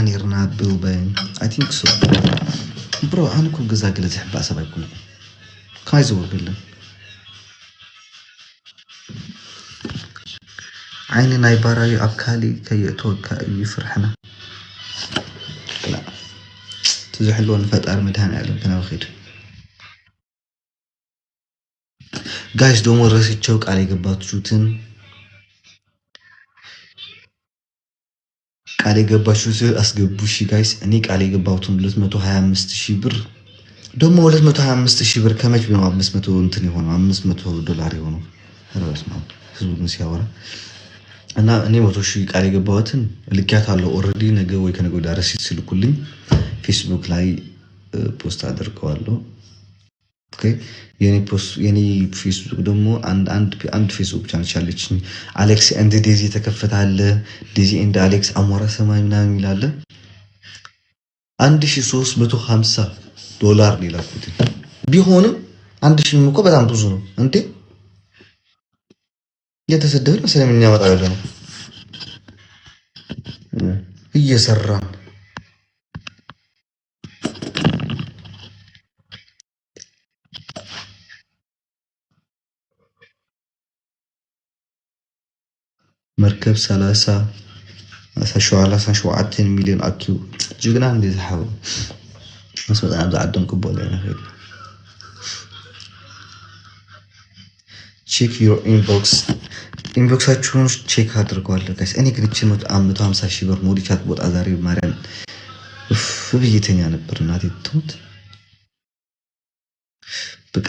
نيرنا بوبين I think so برو أنا كل جزء قلت أحب أسمع يكون كايزور قلنا عيني نايباراي أبكالي كي يتوقع يفرحنا لا تزحلون فتار مدهان أعلم كنا بخير guys دوم الرئيسي تشوك علي قبات شوتن علي قبات شوتن أسقبوشي guys أنيك علي قباتهم 225 بر دوم 225 بر كمج بينو 500 انتني هونو $500 هونو هذا اسمه حزب مسياورة أنا أني متوشي علي قباتن اللي كانت على already نجوا يكنجوا دارسي تسلو كلين فيسبوك لاي بوست أدركوا اوكي يعني فيسبوك دمو عند فيسبوك كان شالتشني أليكس اند ديزي تكفت على ديزي اند أليكس أمورا سماي منام يلاله عندي $350 ሊላኩት ቢሆንም አንድ ሺህ እኮ በጣም ብዙ ነው እንዴ የተሰደደው ስለምን ያመጣው ያለ ነው እየሰራን مركب 30 مليون أكيو جينا عندي زحمة بس أنا أبدأ عندهم قبول يعني خير check your inbox هاتشون check هاتركوا على كاس أنا كنت شنو عم 50 بر مودي كات بوت أزاري بمارين بيجيتني أنا برناتي توت بق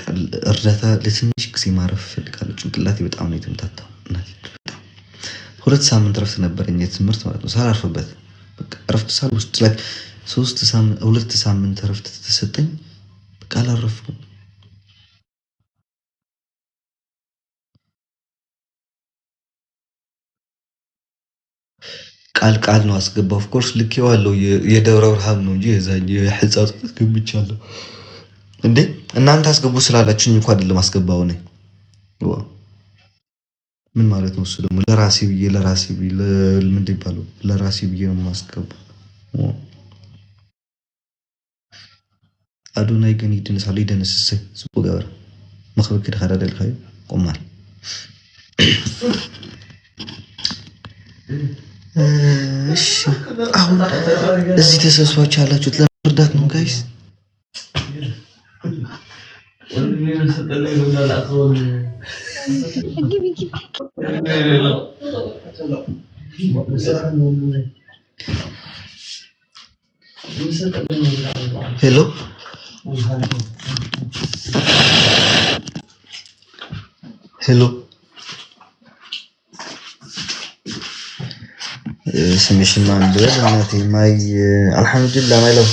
الرثا لسنش كسي ما عرف قال ጭንቅላቴ በጣም ነው የተመታታው እናቴ ሁለት ሳምንት ረፍት ነበርኝ የትምህርት ማለት ነው ሳላርፍበት በቃ ረፍት ሳልወስድ ላይ 2 ሳምንት ረፍት ተሰጠኝ በቃ አላረፍኩም ቃል ነው አስገባው ኦፍ ኮርስ ልኬዋለሁ የደብረ ብርሃን ነው እንጂ የዛኝ የሕፃጽ አስገብቻለሁ እንዴ እናንተ አስገቡ ስላላችሁኝ እንኳን አይደለም አስገባው ነኝ ምን ማለት ነው እሱ ደግሞ ለራሴ ብዬ ለምን ይባላል ለራሴ ብዬ ነው ማስገባው አዶናይ ግን ይድንሳል ይደንስስ ሱቁ ገበር መخبك كده خداد الخير قمال እሺ አሁን እዚህ ተሰብስባችሁ ያላችሁት ለመርዳት ነው ጋይስ ሄሎ ሄሎ سميشن ما ندير ناتي ماي الحمد لله ما له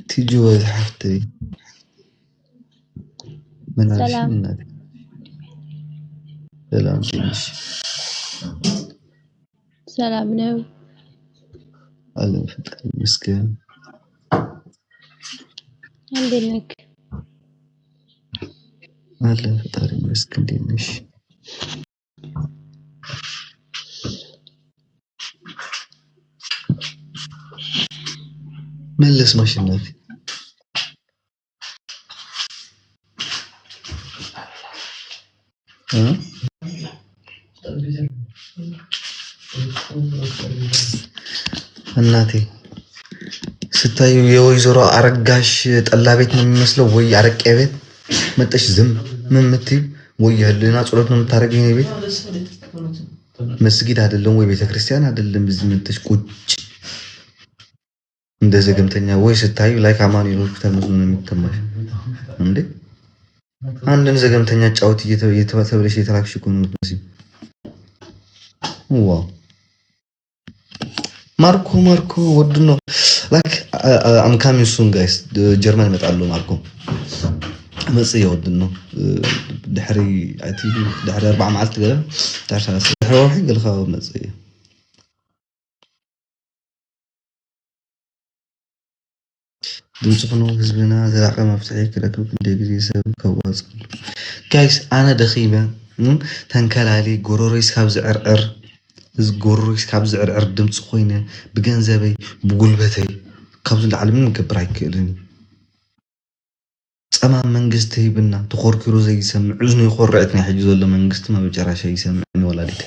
تيجي وين حفتي من سلام سلام تيجي سلام نو الله يفتح مسكين عندك الله يفتح مسكين دينش ملس ماشي نافي እናቴ ስታዩ የወይዘሮ አረጋሽ ጠላ ቤት ነው የሚመስለው ወይ አረቄ ቤት መጥተሽ ዝም ምን ምትይ ወይ ያለና ጸሎት ነው የምታረገኝ ቤት መስጊድ አይደለም ወይ ቤተክርስቲያን አይደለም እዚህ መጥተሽ ቁጭ እንደ ዘገምተኛ ወይ ስታዩ ላይክ አማኑኤል ተመዝኑ ነው የሚተማሽ እንዴ አንድን ዘገምተኛ ጫውት እየተባተብለሽ የተራክሽ እኮ ነው የምትመስይ ዋው ማርኮ ወድ ነው ላይክ I'm coming soon guys ጀርመን እመጣለሁ ማርኮ መጽይ ወድ ነው ድሕሪ አትዩ ድሕሪ 4 መዓልት ገለ ታሽ ድሕሪ ገልኻ መጽይ ድምጽ ነው ህዝብና ዘላቀ መፍትሄ ከለከብ እንደጊዜ ሰብ ከዋጽ ጋይስ አና ደኺበ ተንከላሊ ጎሮሮይስ ካብ ዝዕርዕር ዝጎሮስ ካብ ዝዕርዕር ድምፂ ኮይነ ብገንዘበይ ብጉልበተይ ካብዚ ላዕሊ ምንም ክገብር ኣይክእልን ፀማም መንግስቲ ይብና ተኾርኪሩ ዘይሰምዕ እዝኑ ይኮርዕት ናይ ሕጂ ዘሎ መንግስቲ መጨረሻ ይሰምዕኒ ወላዲት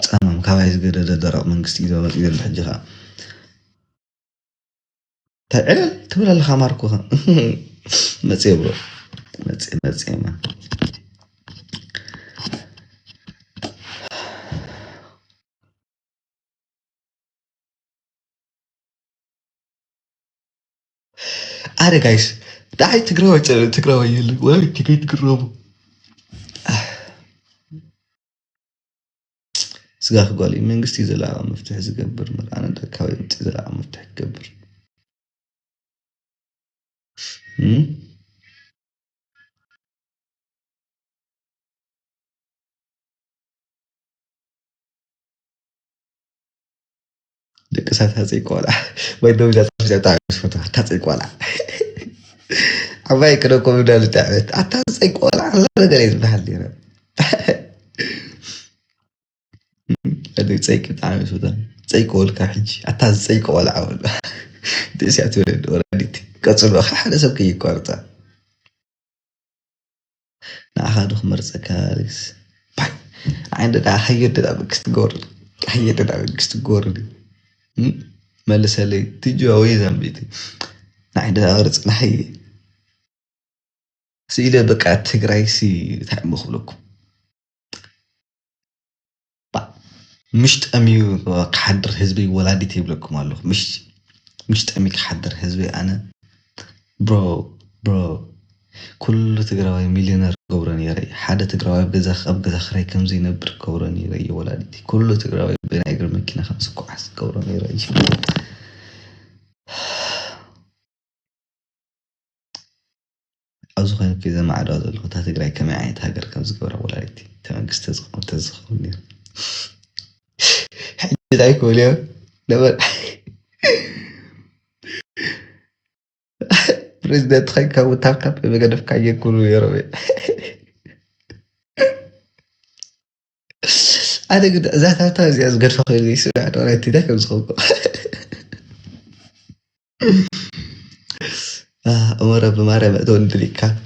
ፀማም ካባይ ዝገደደ ደረቕ መንግስቲ እዩ ዘመፅ ዘሎ ሕጂ ከዓ تعال تقول لها ماركوها متسي برو متسي ما أنا guys داعي تقراوا يلا ولا كي تقربوا سقاخ قالي من قستي زلا مفتاح زقبر مر أنا دكاوي انت زلا مفتاح قبر دك ساعات هذي قولا ما يدوم جات تعمل فترة هذي قولا عماي كانوا كم يدالوا تعمل هذي قولا لا قليل بحالي أنا هذي تسيك تعمل فترة تسيك قول كحج هذي قولا عمل ديسي أتولد ورانيتي كاتسلو حدا سبكي كورتا نأخذ مرسى كاريس باي عندنا حيدنا بكستغور حيدنا بكستغور مالس لي تيجي ويزن بيتي عندنا أرز نحيي سيدا بقى تجري سي تعمل خلقكم مش تأمي كحدر حزبي ولادي تبلكم الله مش تأمي كحدر حزبي أنا برو كل تجراوي مليونير قوراني يري حدا تجراوي بجزخ خري كم زي نبر قوراني يري ولادتي كل تجراوي بين أجر مكينة 5 كوعس قوراني يري أزخن في زمان عدد الخطة تجراي كم عيد هاجر كم زقورا ولادتي تمام تزخوني حد دايكو اليوم لما بريزيدنت خيكا وتاكا بمجنف كاي كله يا ربي أنا قد ذات زي أزقر فخير لي سمعت ولا تدك مزخوكو أمر بمارة مأدون دريكا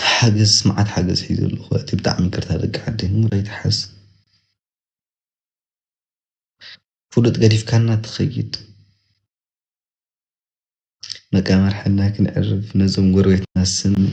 حاجز معاد حاجز حيد الأخوة تبدأ من كرتها لك عدين مرة يتحس فلوت قريف كانت تخيط مكامر حنا كنعرف نزم قرويتنا السن